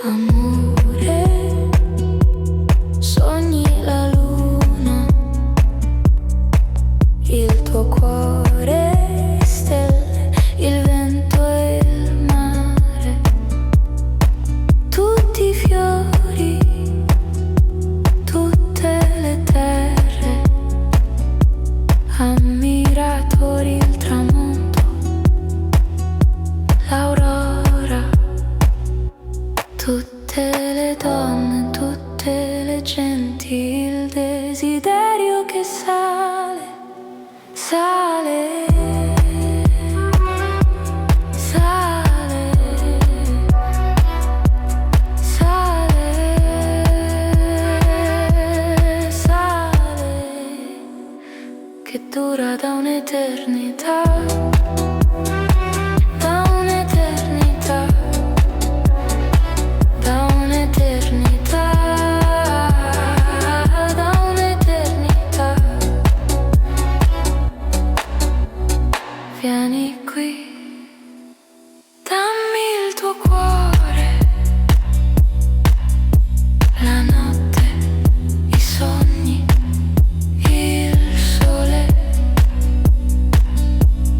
Amore, sogni la luna, il tuo cuore, stelle, il vento e il mare, tutti i fiori, tutte le terre, ammiratori, il tramonto, l'aurora, tutte le donne, tutte le genti, il desiderio che sale, sale, sale, sale, sale, che dura da un'eternità. Vieni qui, dammi il tuo cuore, la notte, i sogni, il sole,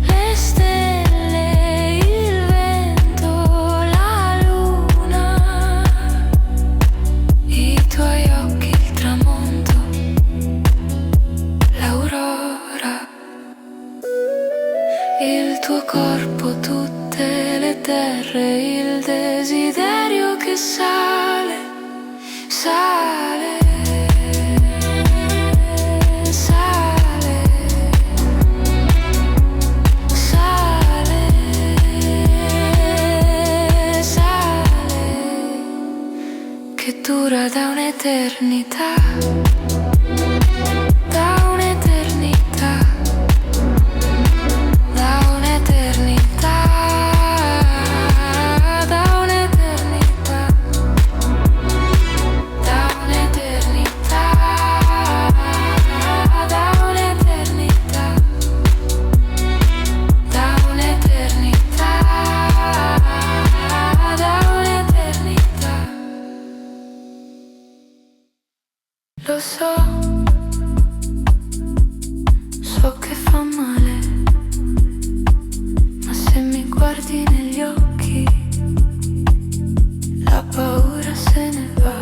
le stelle, il vento, la luna, i tuoi occhi, il tramonto, l'aurora, il tuo corpo, tutte le terre, il desiderio che sale, sale, sale, sale, sale, che dura da un'eternità. Lo so, so che fa male, ma se mi guardi negli occhi, la paura se ne va.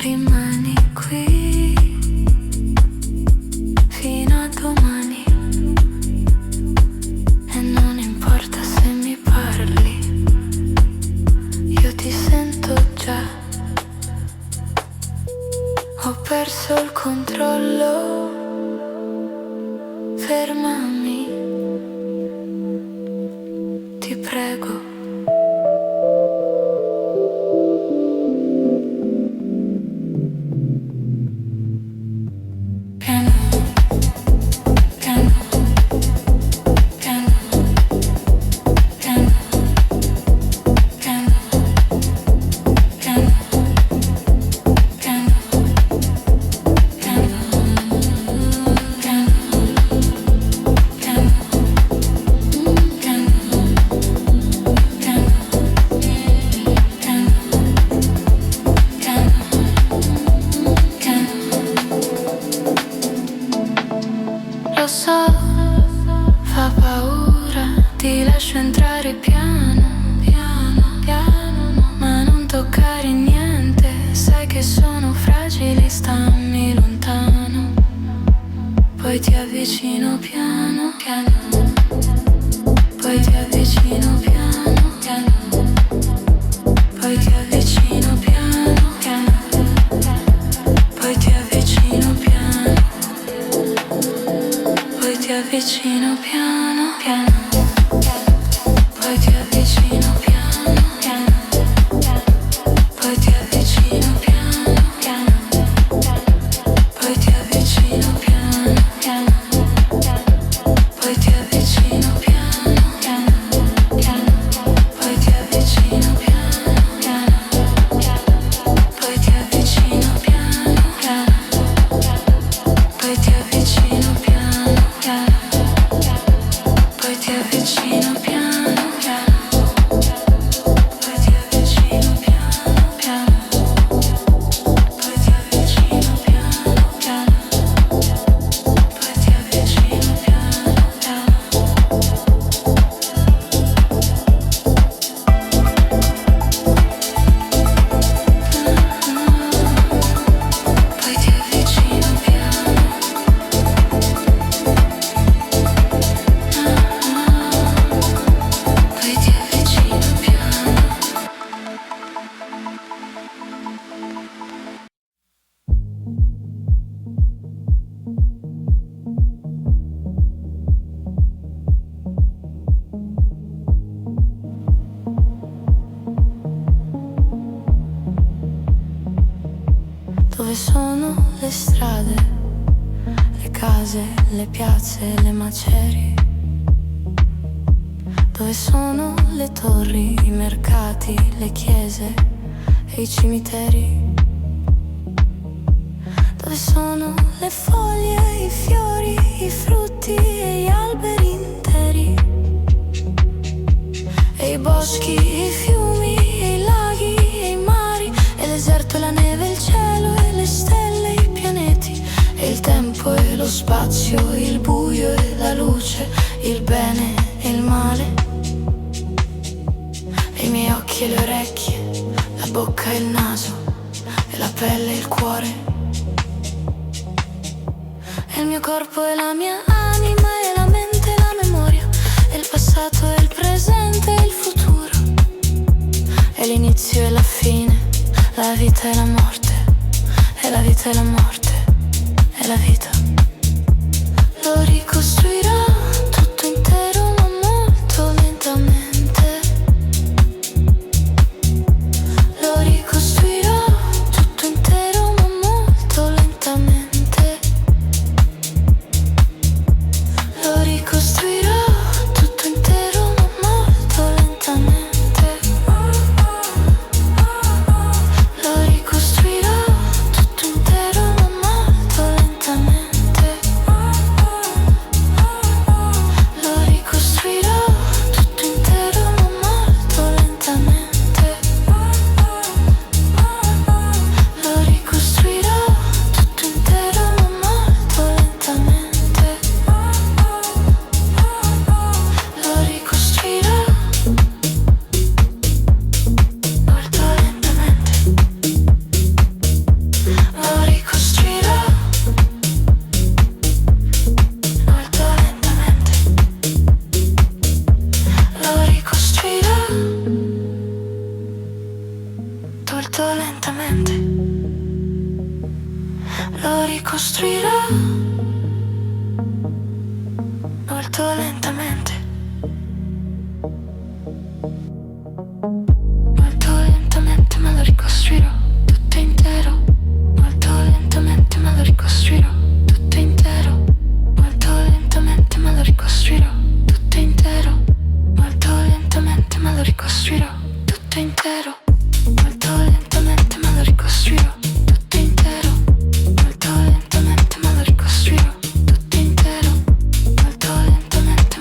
Rimani qui fino a domani e non importa se mi parli, io ti sento già. Ho perso il controllo, fermami, ti prego. Lo so, fa paura, ti lascio entrare piano, piano, piano, ma non toccare niente, sai che sono fragile, stammi lontano, poi ti avvicino piano, piano, poi ti avvicino piano, piano, poi ti avvicino piano, piano, poi ti avvicino piano, poi ti avvicino piano, piano, poi ti avvicino piano, piano, poi ti avvicino piano, piano, poi ti avvicino piano, piano, poi ti avvicino piano, piano, poi ti avvicino piano, piano, poi ti avvicino piano, piano, poi ti avvicino piano, piano, poi ti avvicino piano, piano, Dove sono le strade, le case, le piazze, le macerie? Dove sono le torri, i mercati, le chiese e i cimiteri? Dove sono le foglie, i fiori, i frutti e gli alberi interi? E i boschi, i fiumi, e i laghi, e i mari, e l'eserto, e la neve, il cielo, e le stelle, i pianeti, e il tempo e lo spazio, il buio e la luce, il bene e il male. E i miei occhi e le orecchie, la bocca e il naso, e la pelle e il cuore. E il mio corpo e la mia anima, e la mente e la memoria, e il passato e il presente e il futuro, e l'inizio e la fine, la vita e la morte, e la vita e la morte, e la vita. Lo ricostruirò tutto intero ma molto lentamente. Lo ricostruirò tutto intero ma molto lentamente. Lo ricostruirò tutto intero ma molto lentamente. Lo ricostruirò tutto intero ma molto lentamente. Lo ricostruirò tutto intero ma molto lentamente. Lo ricostruirò tutto intero ma molto lentamente. Lo ricostruirò molto lentamente. Lo ricostruirò molto lentamente. Lo ricostruirò molto lentamente. Lo ricostruirò molto lentamente. Molto lentamente ma lo ricostruirò tutto intero. Molto lentamente ma lo ricostruirò tutto intero. Molto lentamente ma lo ricostruirò tutto intero. Molto lentamente ma lo ricostruirò tutto intero. Molto lentamente ma lo ricostruirò tutto intero. Molto lentamente ma lo ricostruirò tutto intero. Molto lentamente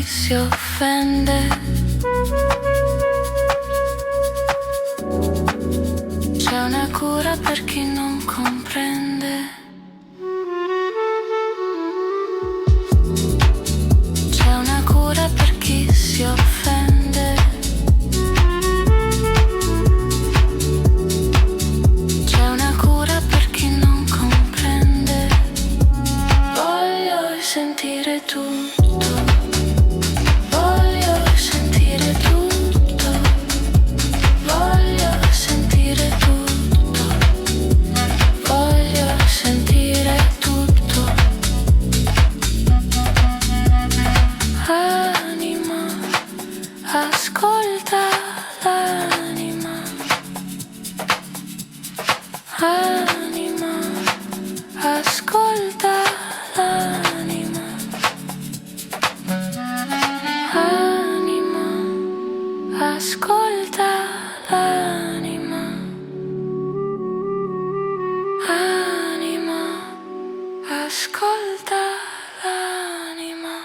si offende. C'è una cura per chi non comprende. C'è una cura per chi si offende. C'è una cura per chi non comprende. Voglio sentire tutto. Voglio sentire tutto. Voglio sentire tutto. Voglio sentire tutto. Anima, ascolta l'anima. Anima, ascolta l'anima. Anima, ascolta l'anima. Anima, ascolta l'anima.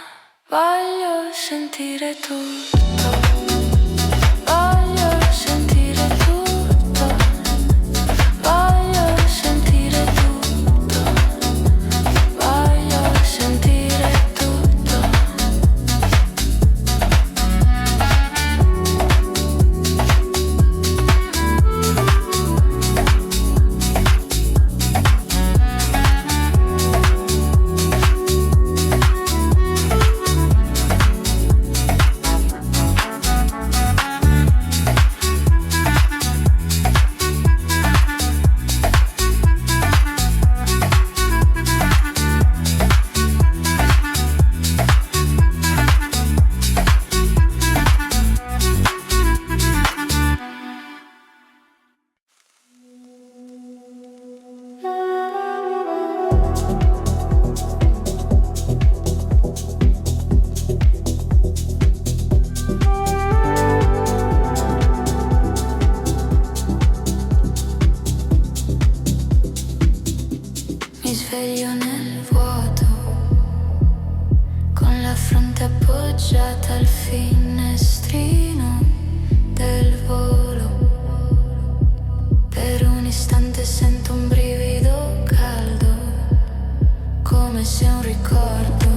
Voglio sentire tutto. Voglio sentire tutto. Voglio sentire tutto. Voglio sentire tutto. Mi sveglio nel vuoto, con la fronte appoggiata al finestrino del volo. Per un istante sento un brivido caldo, come se un ricordo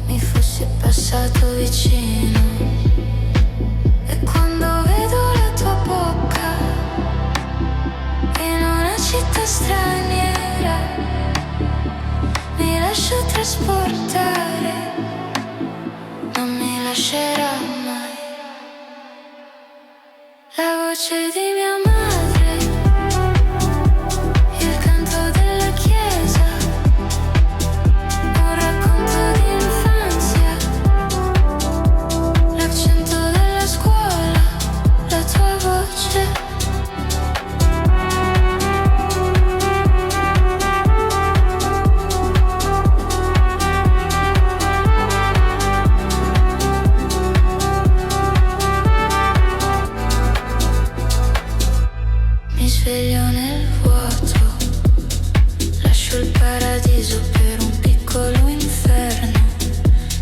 mi fosse passato vicino. E quando vedo la tua bocca in una città straniera, mi lascio trasportare, non mi lascerà mai. La voce di mia madre, il canto della chiesa, un racconto di infanzia, l'accento della scuola, la tua voce. Mi sveglio nel vuoto, lascio il paradiso per un piccolo inferno.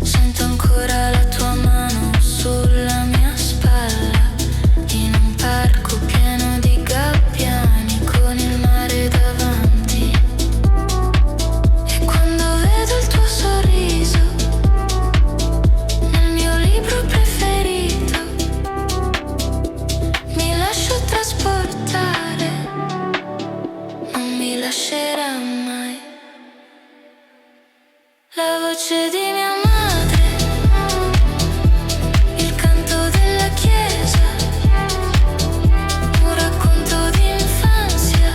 Sento ancora la tua mano sulla mia spalla, in un parco pieno di gabbiani con il mare davanti. E quando vedo il tuo sorriso nel mio libro preferito, mi lascio trasportare, non mi lascerà mai. La voce di mia madre, il canto della chiesa, un racconto di infanzia,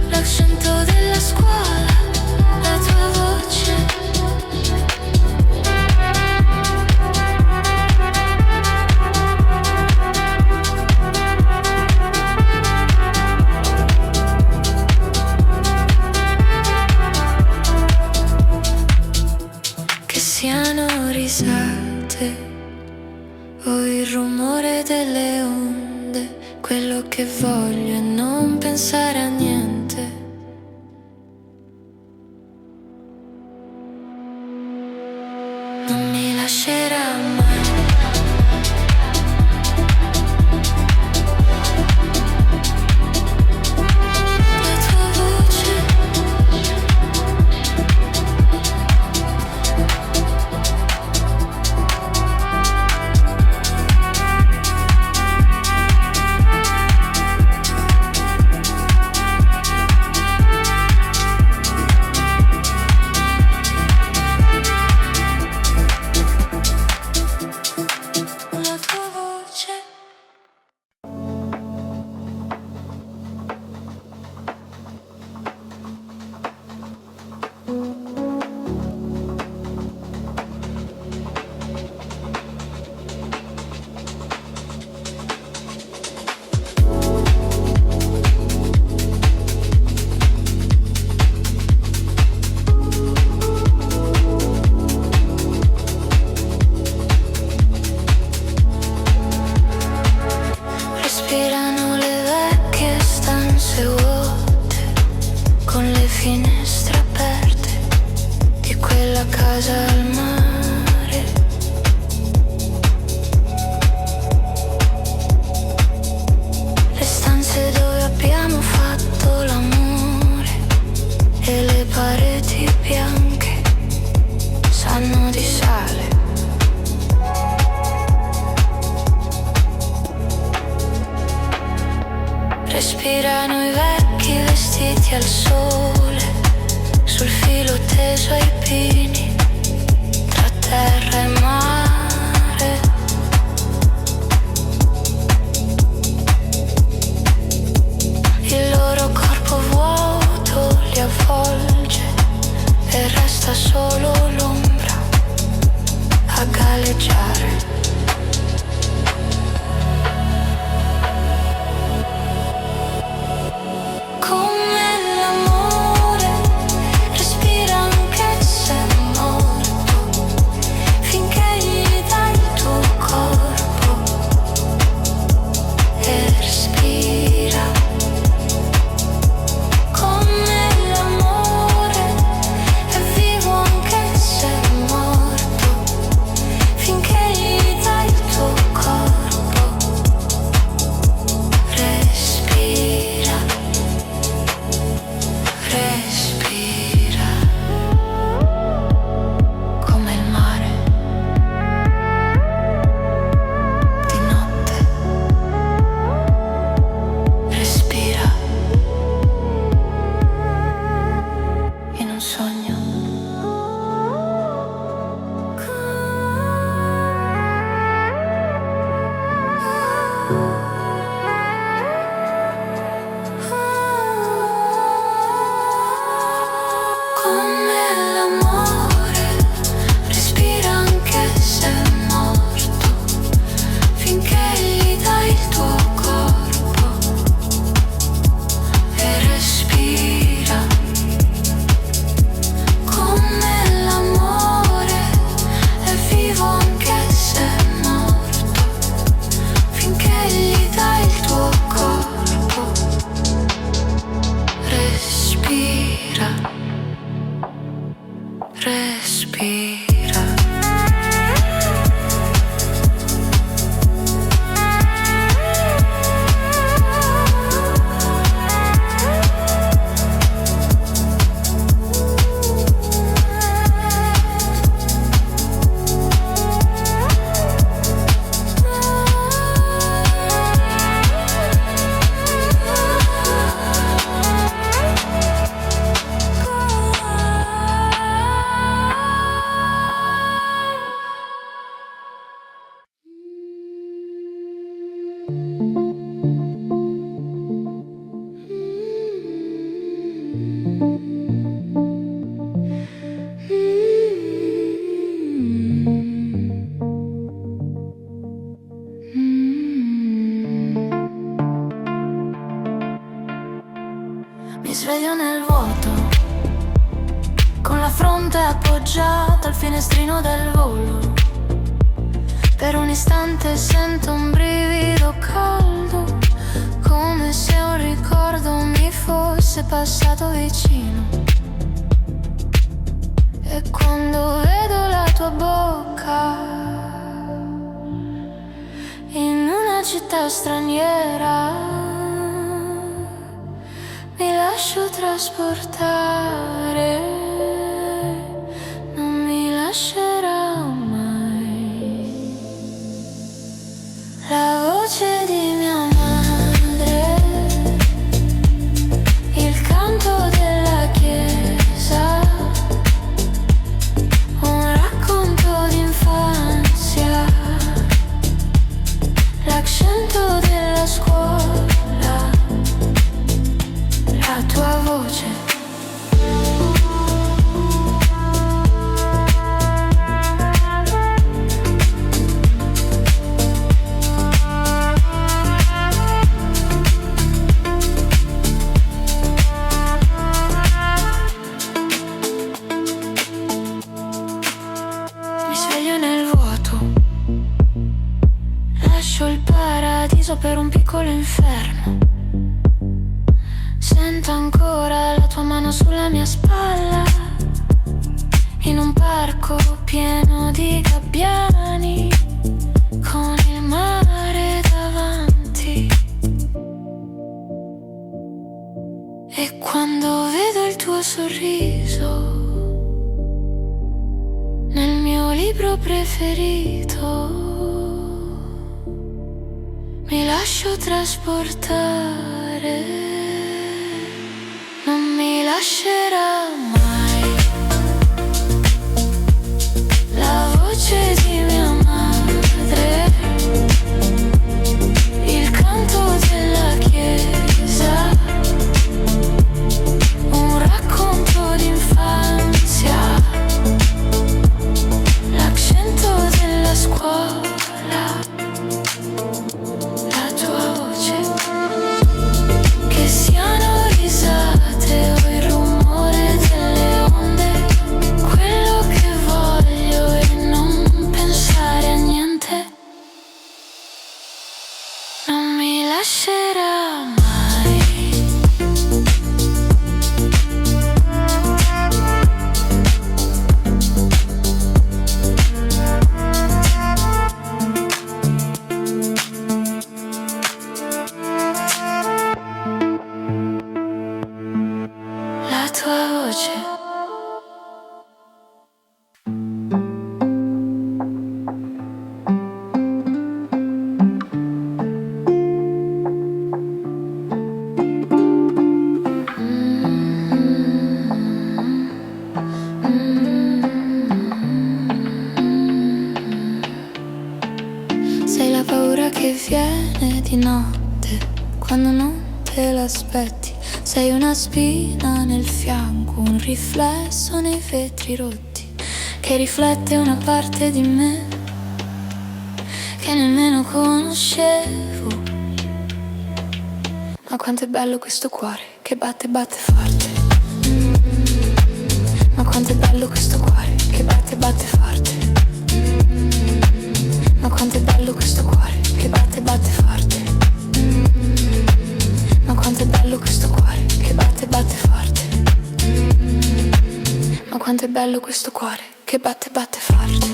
l'accento della scuola, la tua voce. Che siano risate o il rumore delle onde, quello che voglio è non pensare a niente. casa al mare. Le stanze dove abbiamo fatto l'amore e le pareti bianche sanno di sale. Respirano i vecchi vestiti al sole, sul filo teso ai pini, tra terra e mare. Il loro corpo vuoto li avvolge e resta solo l'ombra a galleggiare. Mi sveglio nel vuoto, con la fronte appoggiata al finestrino del volo. Per un istante sento un brivido caldo, come se un ricordo mi fosse passato vicino. E quando vedo la tua bocca in una città straniera, mi lascio trasportare, non mi lascerà mai. La voce di mia madre, il canto della chiesa, un racconto d'infanzia, l'accento della scuola, la tua voce. Mi sveglio nel vuoto, lascio il paradiso per un piccolo inferno. Sento ancora la tua mano sulla mia spalla, in un parco pieno di gabbiani, con il mare davanti. E quando vedo il tuo sorriso nel mio libro preferito, mi lascio trasportare, non mi lascerà mai la voce di mia madre, il canto della chiesa, un racconto d'infanzia, l'accento della scuola, la tua voce, che siano risate o il rumore delle onde, quello che voglio è non pensare a niente, non mi lascerà mai. La tua voce. Sei la paura che viene di notte, quando non te l'aspetti. Sei una spina nel fianco, un riflesso nei vetri rotti, che riflette una parte di me che nemmeno conoscevo. Ma quanto è bello questo cuore che batte, batte forte. Ma quanto è bello questo cuore che batte, batte forte. Ma quanto è bello questo cuore che batte, batte forte. Ma quanto è bello questo cuore che batte, batte forte. Ma quanto è bello questo cuore che batte, batte forte.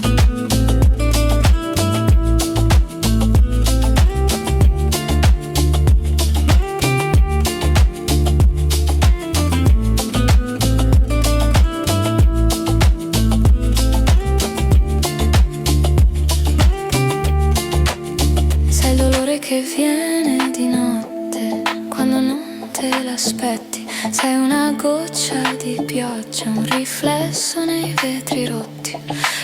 Sei il dolore che viene di notte, quando non te l'aspetti. Sei una goccia di pioggia, un riflesso nei vetri rotti,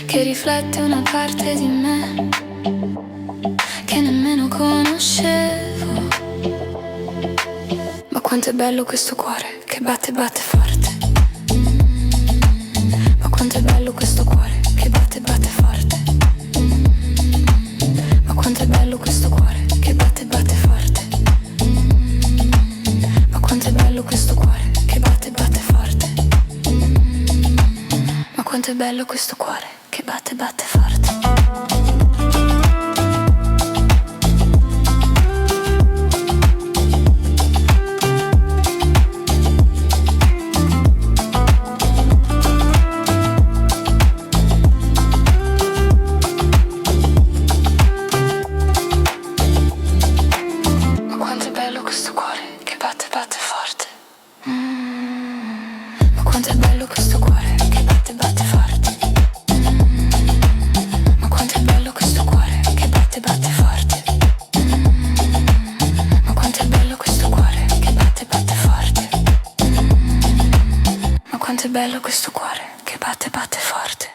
che riflette una parte di me che nemmeno conoscevo. Ma quanto è bello questo cuore che batte, batte forte. Ma quanto è bello questo cuore che batte, batte forte. Ma quanto è bello questo cuore che batte, batte forte. Ma quanto è bello questo cuore che batte, batte forte. Ma quanto è bello questo cuore che batte, batte forte. Ma quanto è bello questo cuore che batte, batte forte. Ma quanto è bello questo cuore che batte, batte forte. Ma quanto è bello questo cuore che batte, batte forte. Ma quanto è bello questo cuore che batte, batte forte. Ma quanto è bello questo cuore che batte, batte forte.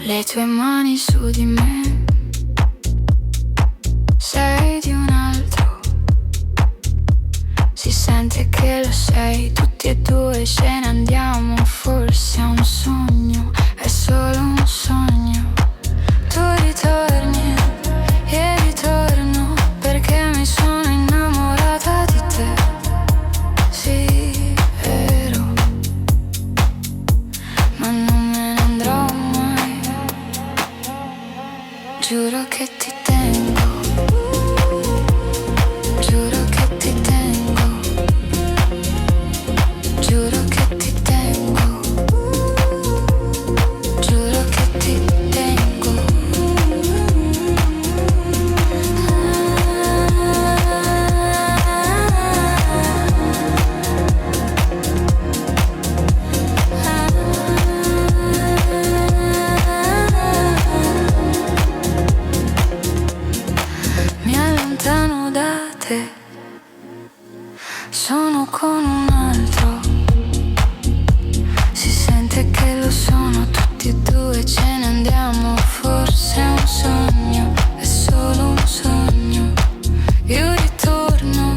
Le tue mani su di me, sei di un altro. Si sente che lo sei, tutti e due ce ne andiamo. Forse è un sogno, è solo un sogno. Tu ritorni e ritorno, perché mi sono innamorata di te. Sì, vero, ma non me ne andrò mai. lontano da te, sono con un altro. Si sente che lo sono tutti e due, ce ne andiamo, forse è un sogno, è solo un sogno. Io ritorno,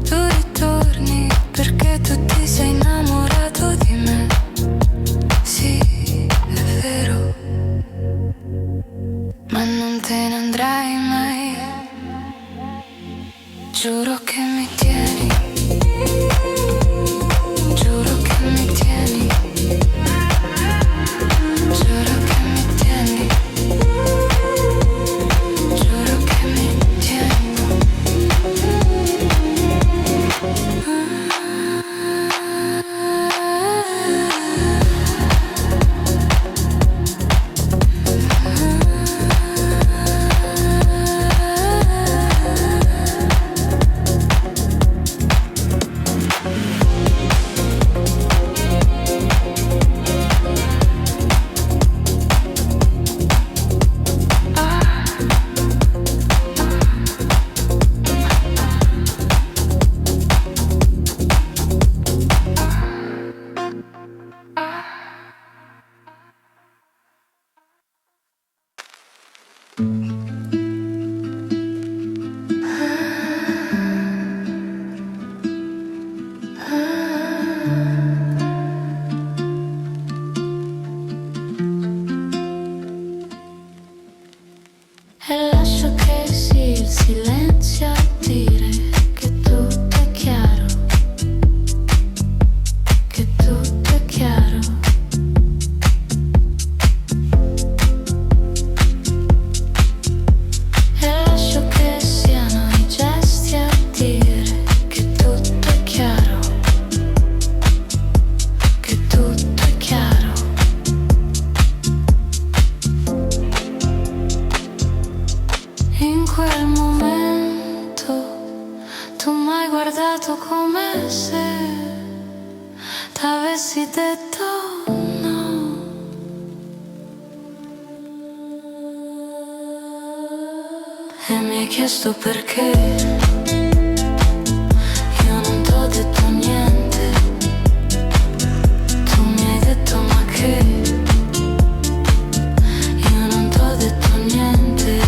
tu ritorni, perché tu ti sei innamorato di me. Sì, è vero, ma non te ne andrai mai. Giuro che mi tieni, giuro che mi tieni, giuro che mi tieni, giuro che mi tieni. E lascio che sia il silenzio a dire che tutto è chiaro, che tutto è chiaro. E lascio che siano i gesti a dire che tutto è chiaro, che tutto è chiaro. In quel momento tu m'hai guardato come se t'avessi detto no. E mi hai chiesto perché. Io non t'ho detto niente. Tu mi hai detto ma che. Io non t'ho detto niente.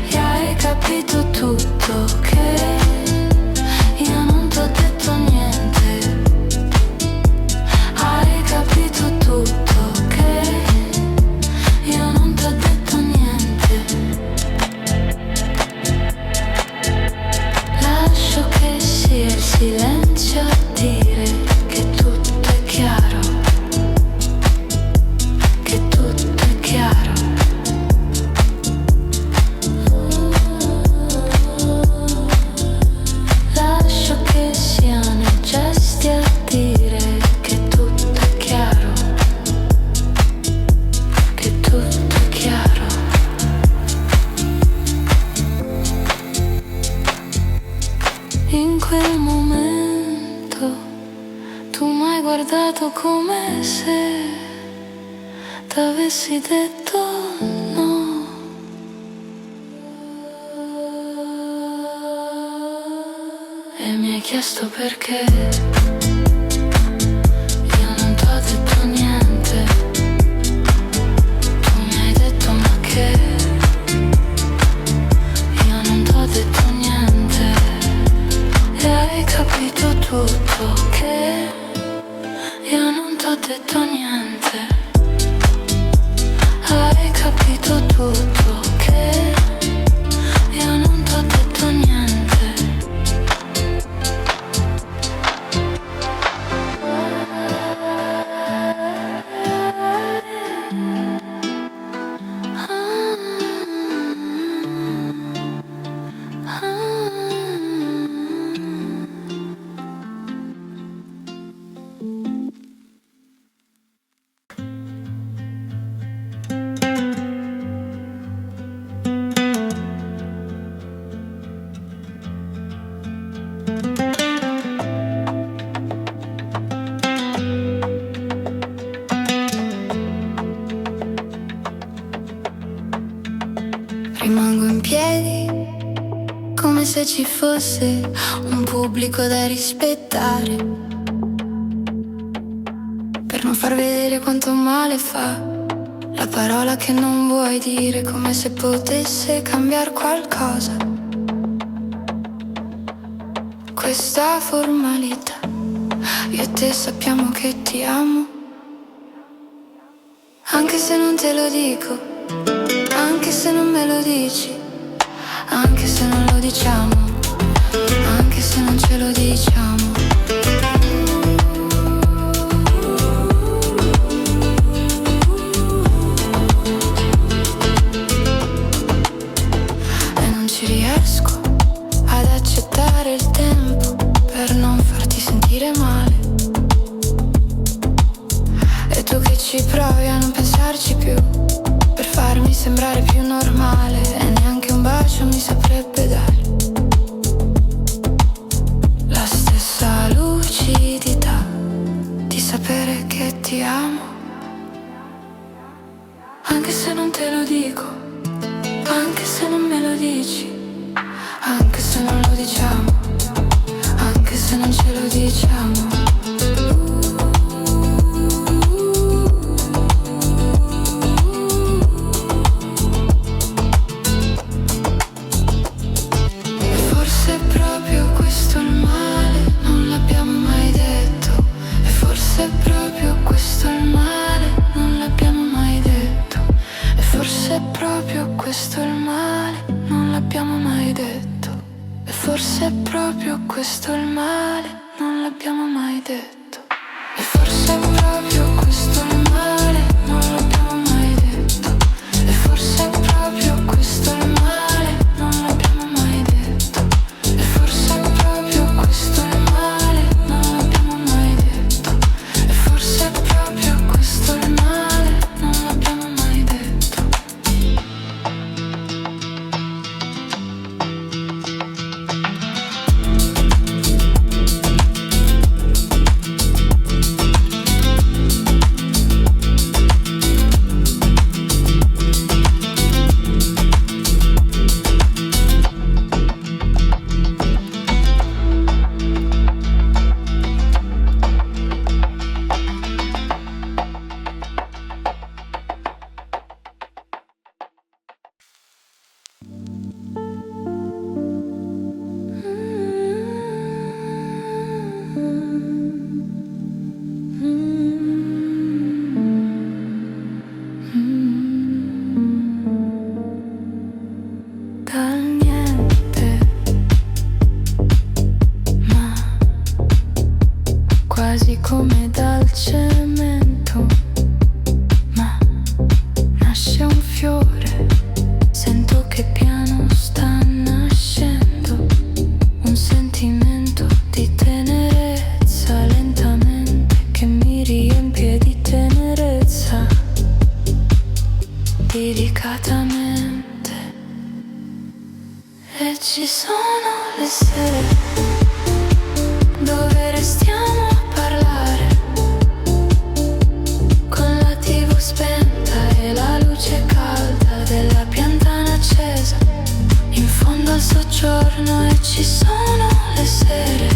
E hai capito tutto che io non t'ho detto niente. Hai capito tutto che io non t'ho detto niente. Lascio che sia il silenzio a dire che tutto è chiaro, che tutto è chiaro. Lascio che siano i gesti a dire che tutto è chiaro, che tutto è chiaro. In quel momento tu m'hai guardato come se t'avessi detto no. E mi hai chiesto perché. Io non t'ho detto niente. Tu mi hai detto ma che. Io non t'ho detto niente. E hai capito tutto che io non t'ho detto niente. Hai capito tutto che io non t'ho detto niente. come se ci fosse un pubblico da rispettare, per non far vedere quanto male fa la parola che non vuoi dire, come se potesse cambiare qualcosa. Questa formalità, io e te sappiamo che ti amo, anche se non te lo dico, anche se non me lo dici, anche se non lo diciamo, anche se non ce lo diciamo. E non ci riesco ad accettare il tempo per non farti sentire male. E tu che ci provi a non pensarci più, per farmi sembrare più normale, e neanche un bacio mi saprebbe dare la stessa lucidità di sapere che ti amo, anche se non te lo dico, anche se non me lo dici, anche se non lo diciamo, anche se non ce lo diciamo. Questo è il male, non l'abbiamo mai detto. E forse è proprio questo il male, non l'abbiamo mai detto. E forse è proprio questo il male, non l'abbiamo mai detto. E forse è proprio questo il male, non l'abbiamo mai detto. E forse è proprio questo il male, non l'abbiamo mai detto. E forse è proprio questo il male, non l'abbiamo mai detto. Come dal cemento, ma nasce un fiore, sento che piano sta nascendo un sentimento di tenerezza, lentamente che mi riempie di tenerezza, delicatamente. E ci sono le sere dove restiamo a parlare, con la TV spenta e la luce calda della piantana accesa, in fondo al soggiorno. E ci sono le sere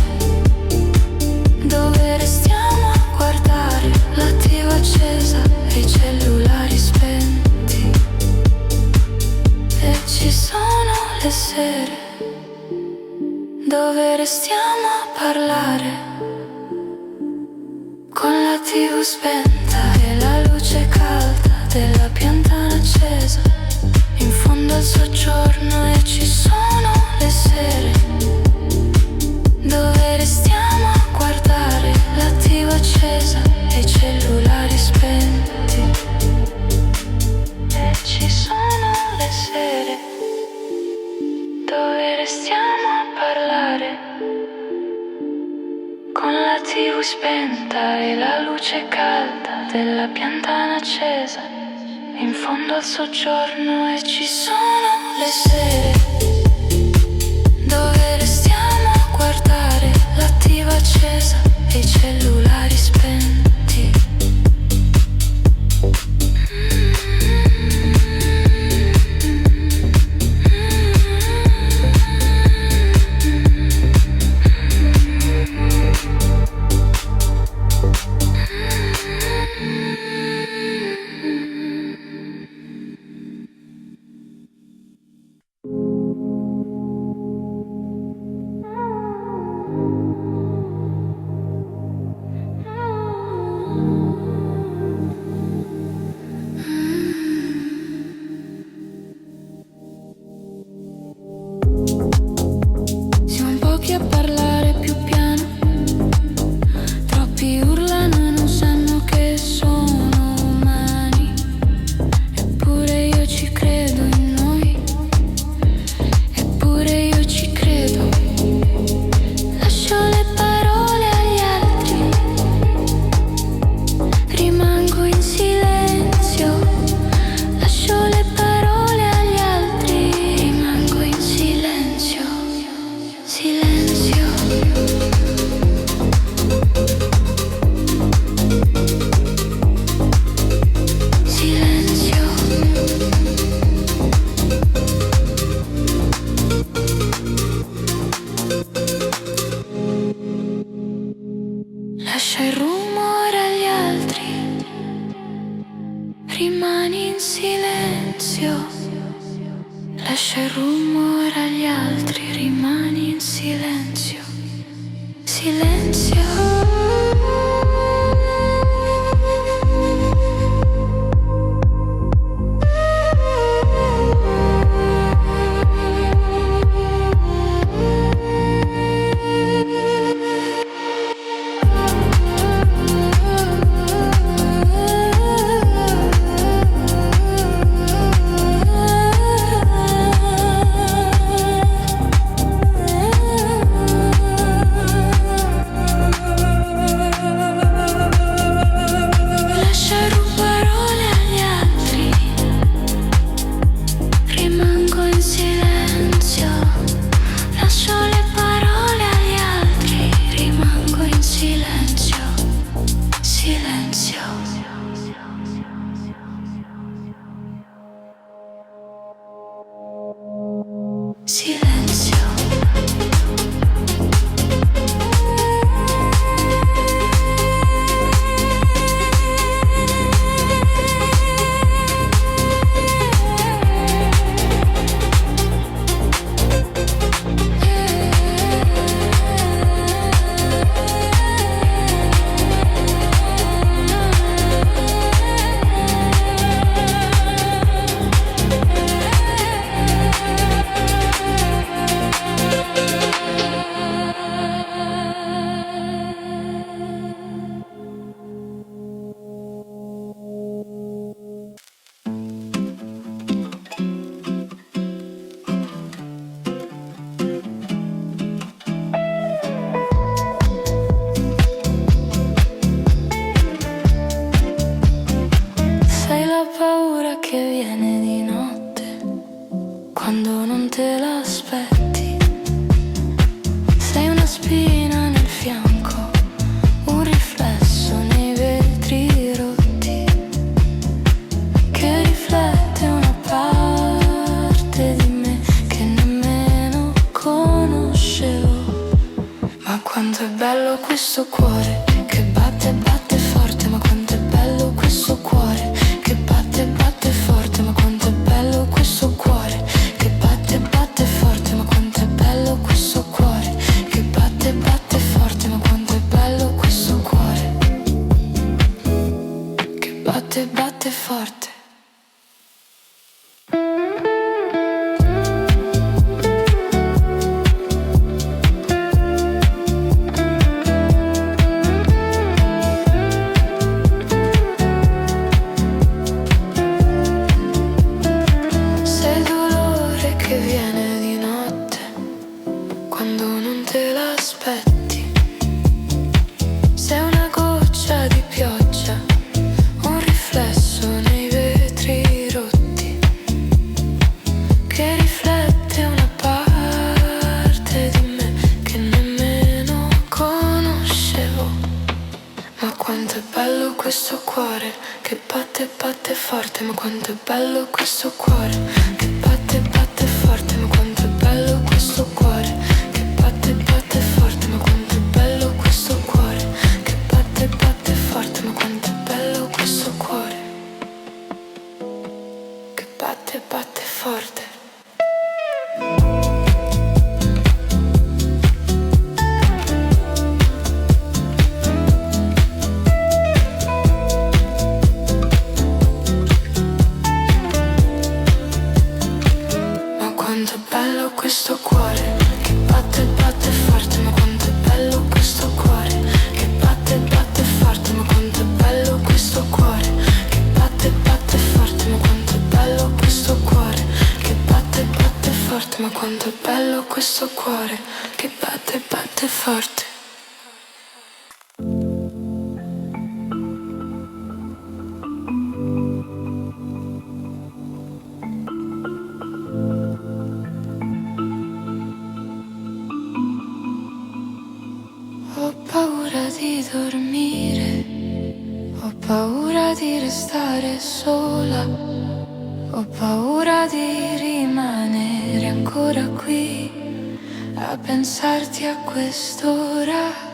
dove restiamo a guardare la TV accesa e i cellulari spenti. E ci sono le sere dove restiamo a parlare, con la TV spenta e la luce calda della piantana accesa, in fondo al soggiorno. E ci sono le sere dove restiamo a guardare la TV accesa e i cellulari spenti. E ci sono le sere dove restiamo a parlare, con la TV spenta e la luce calda della piantana accesa, in fondo al soggiorno. E ci sono le sere dove restiamo a guardare la TV accesa e i cellulari spenti. ora gli altri, rimani in silenzio, silenzio. Questo cuore che batte, batte forte, ma quanto è bello questo cuore che batte, batte forte, ma quanto è bello questo cuore che batte, batte forte, ma quanto è bello questo cuore che batte, batte forte, ma quanto è bello questo cuore che batte, batte forte. Questo cuore che batte, batte forte, ma quanto è bello questo cuore che batte, batte forte, ma quanto è bello questo cuore che batte, batte forte, ma quanto è bello questo cuore che batte, batte forte, ma quanto è bello questo cuore che batte, batte forte. Quanto è bello questo cuore che batte, batte forte, ma quanto è bello questo cuore che batte, batte forte, ma quanto è bello questo cuore che batte, batte forte, ma quanto è bello questo cuore che batte, batte forte, ma quanto è bello questo cuore che batte, batte forte. Ho paura di dormire, ho paura di restare sola, ho paura di rimanere ancora qui a pensarti a quest'ora.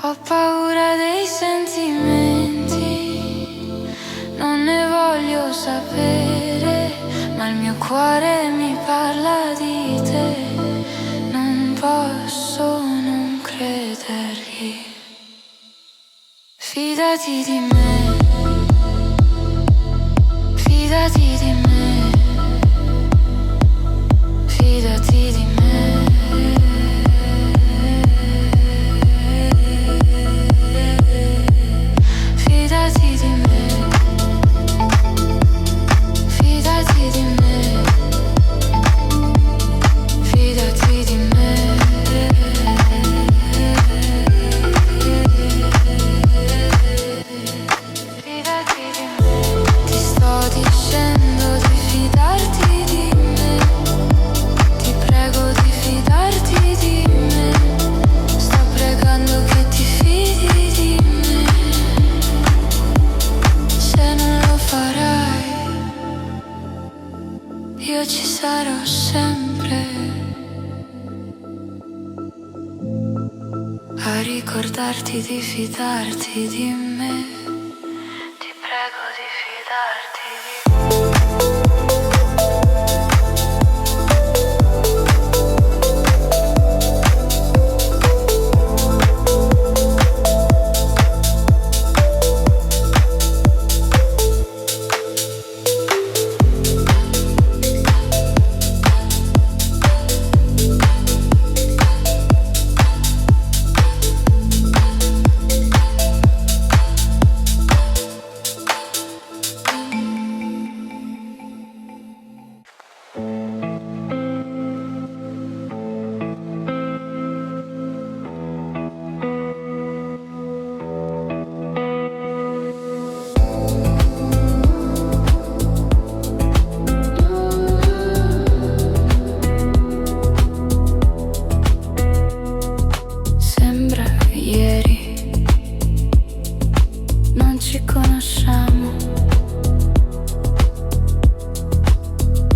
Ho paura dei sentimenti, non ne voglio sapere, ma il mio cuore mi parla di te. Non posso non credergli. Fidati di me, fidati di me, fidati di me. Fidati di me, fidati di me, fidati di me. Ti sto dicendo di fidarti di me, ti prego di fidarti di me, sto pregando che ti fidi di me. Se non lo farai, io ci sarò sempre a ricordarti di fidarti di me. Ti prego di fidarti di me.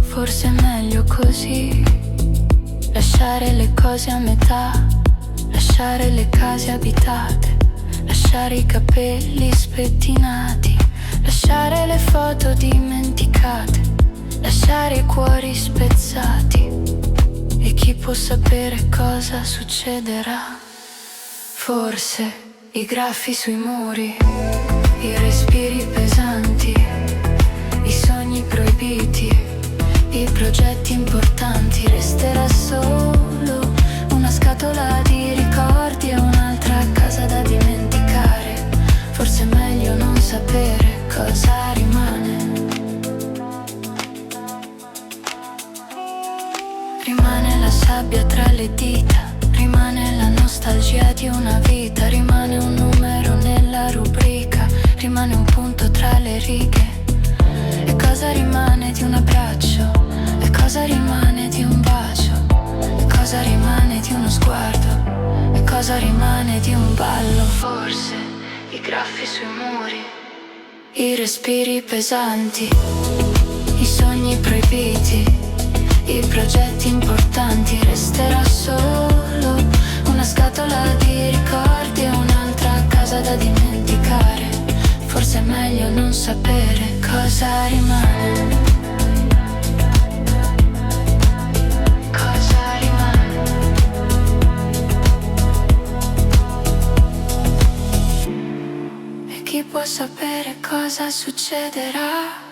Forse è meglio così, lasciare le cose a metà, lasciare le case abitate, lasciare i capelli spettinati, lasciare le foto dimenticate, lasciare i cuori spezzati. E chi può sapere cosa succederà? Forse i graffi sui muri, i respiri pesanti, i sogni proibiti, i progetti importanti. Resterà solo una scatola di ricordi e un'altra casa da dimenticare. Forse è meglio non sapere cosa rimane. Rimane la sabbia tra le dita, rimane la nostalgia di una vita, rimane un numero nella rubrica, rimane un punto tra le righe. E cosa rimane di un abbraccio? E cosa rimane di un bacio? E cosa rimane di uno sguardo? E cosa rimane di un ballo? Forse i graffi sui muri, i respiri pesanti, i sogni proibiti, i progetti importanti. Resterà solo una scatola di ricordi e un'altra casa da dimenticare. Forse è meglio non sapere cosa rimane. Cosa rimane? E chi può sapere cosa succederà?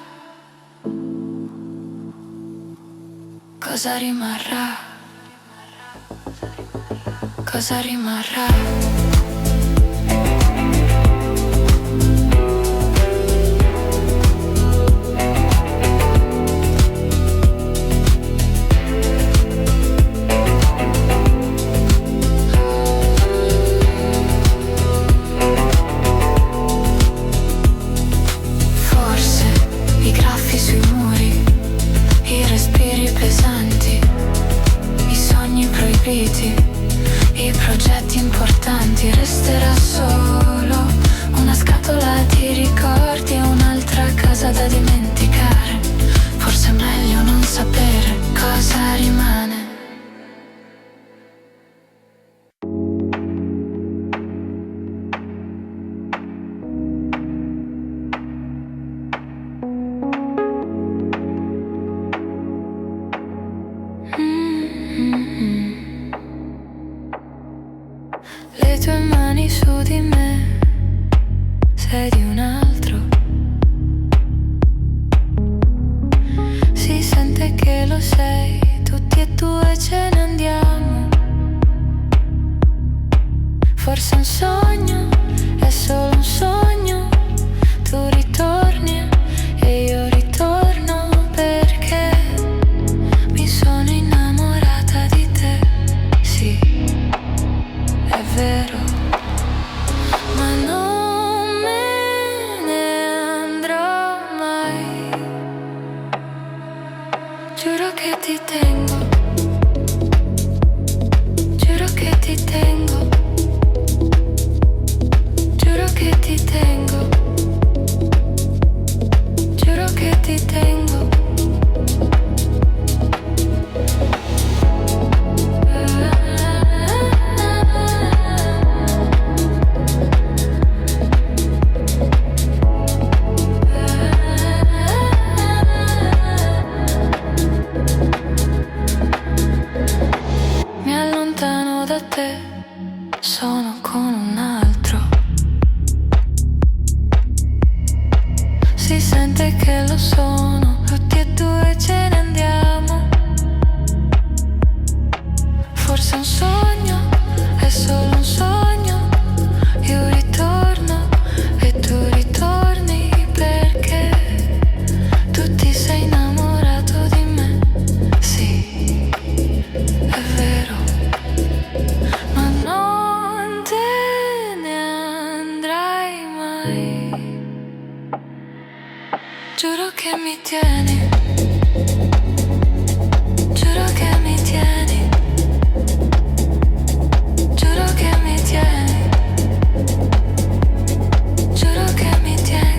Cosa rimarrà? Cosa rimarrà? I progetti importanti. Resterà solo una scatola di ricordi e un'altra casa da dimenticare. Forse è meglio non sapere cosa rimane. Forse un sogno, è solo un sogno. Tu ritorni e io ritorno perché mi sono innamorata di te. Sì, è vero, ma non me ne andrò mai. Giuro che ti tengo, giuro che ti tengo, giuro che ti tengo, giuro che ti tengo. Mi allontano da te, sono con un altro. Si sente che lo sono, tutti e due ce ne andiamo. Forse un sogno, è solo un sogno. Io ritorno e tu ritorni perché tu ti sei innamorato di me. Sì, è vero, ma non te ne andrai mai. Giuro che mi tieni, giuro che mi tieni, giuro che mi tieni, giuro che mi tengo.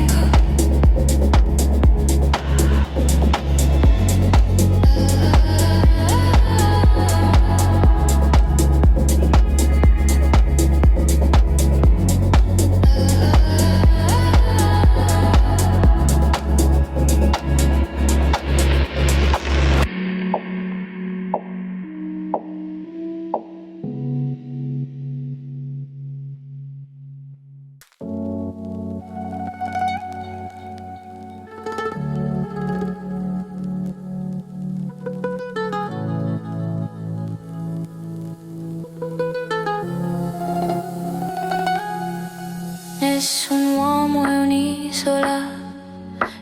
Nessun uomo è un'isola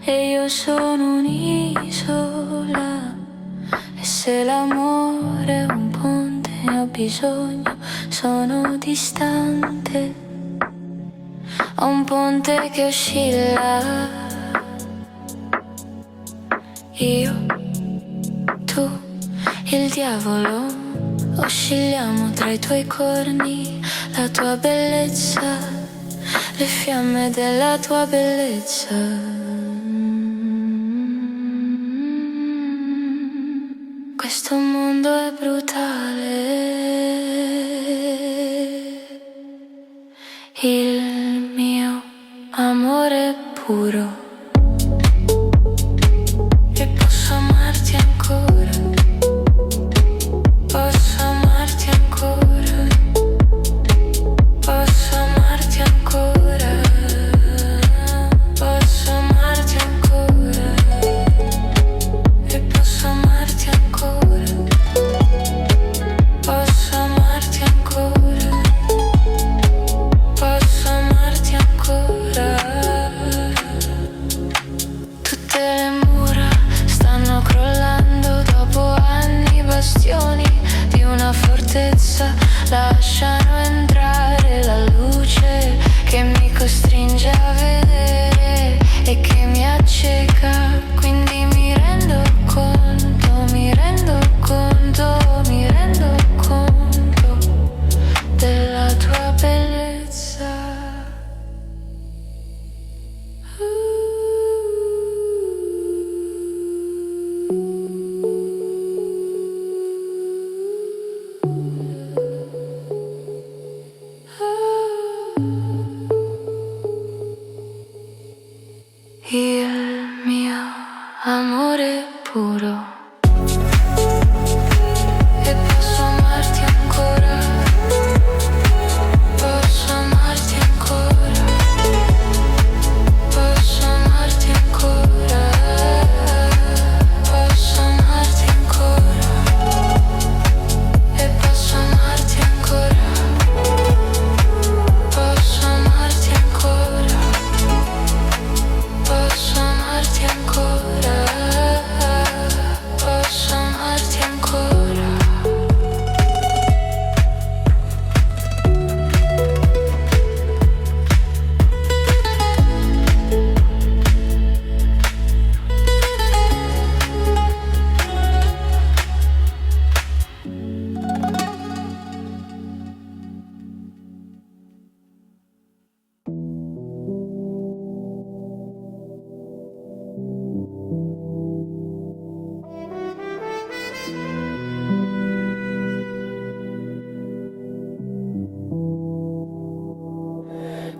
e io sono un'isola. E se l'amore è un ponte ne ho bisogno, sono distante. Ho un ponte che oscilla. Io, tu, il diavolo, oscilliamo tra i tuoi corni, la tua bellezza, le fiamme della tua bellezza. Questo mondo è brutale, il mio amore è puro. E posso amarti ancora, posso amarti ancora, posso amarti ancora, posso amarti ancora, e posso amarti ancora, posso amarti ancora, posso amarti ancora.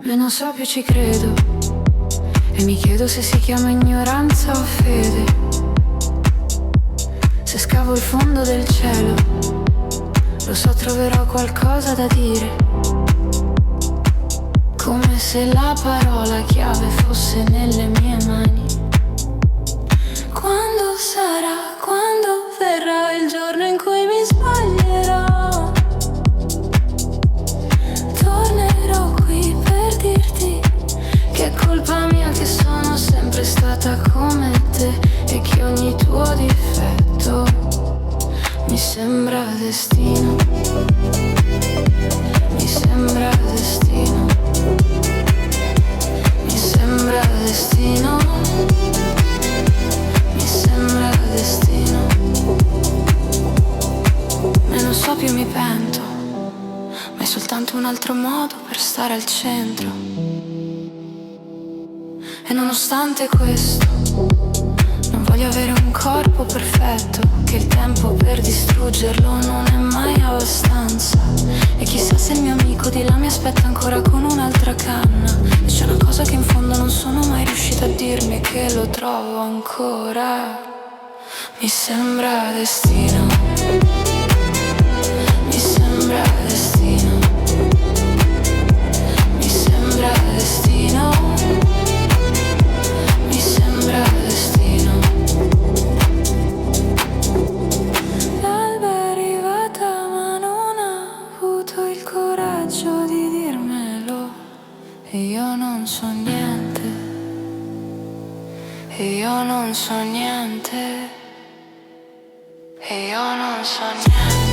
meno so più ci credo. E mi chiedo se si chiama ignoranza o fede. Se scavo il fondo del cielo, lo so troverò qualcosa da dire. Come se la parola chiave fosse nelle mie mani. Quando sarà, quando verrà il giorno in cui mi sbaglierò? Tornerò qui per dirti che è colpa mia che sono sempre stata come te e che ogni tuo difetto mi sembra destino. Mi sembra destino. Mi sembra destino. Mi sembra destino. Meno so più mi pento, ma è soltanto un altro modo per stare al centro. E nonostante questo, non voglio avere un corpo perfetto, che il tempo per distruggerlo non è mai abbastanza. E chissà se il mio amico di là mi aspetta ancora con un'altra canna. E c'è una cosa che in fondo non sono mai riuscita a dirmi, e che lo trovo ancora. Mi sembra destino. Mi sembra destino. Mi sembra destino. Mi sembra destino. L'alba è arrivata ma non ha avuto il coraggio di dirmelo. E io non so niente. E io non so niente. E io non so niente.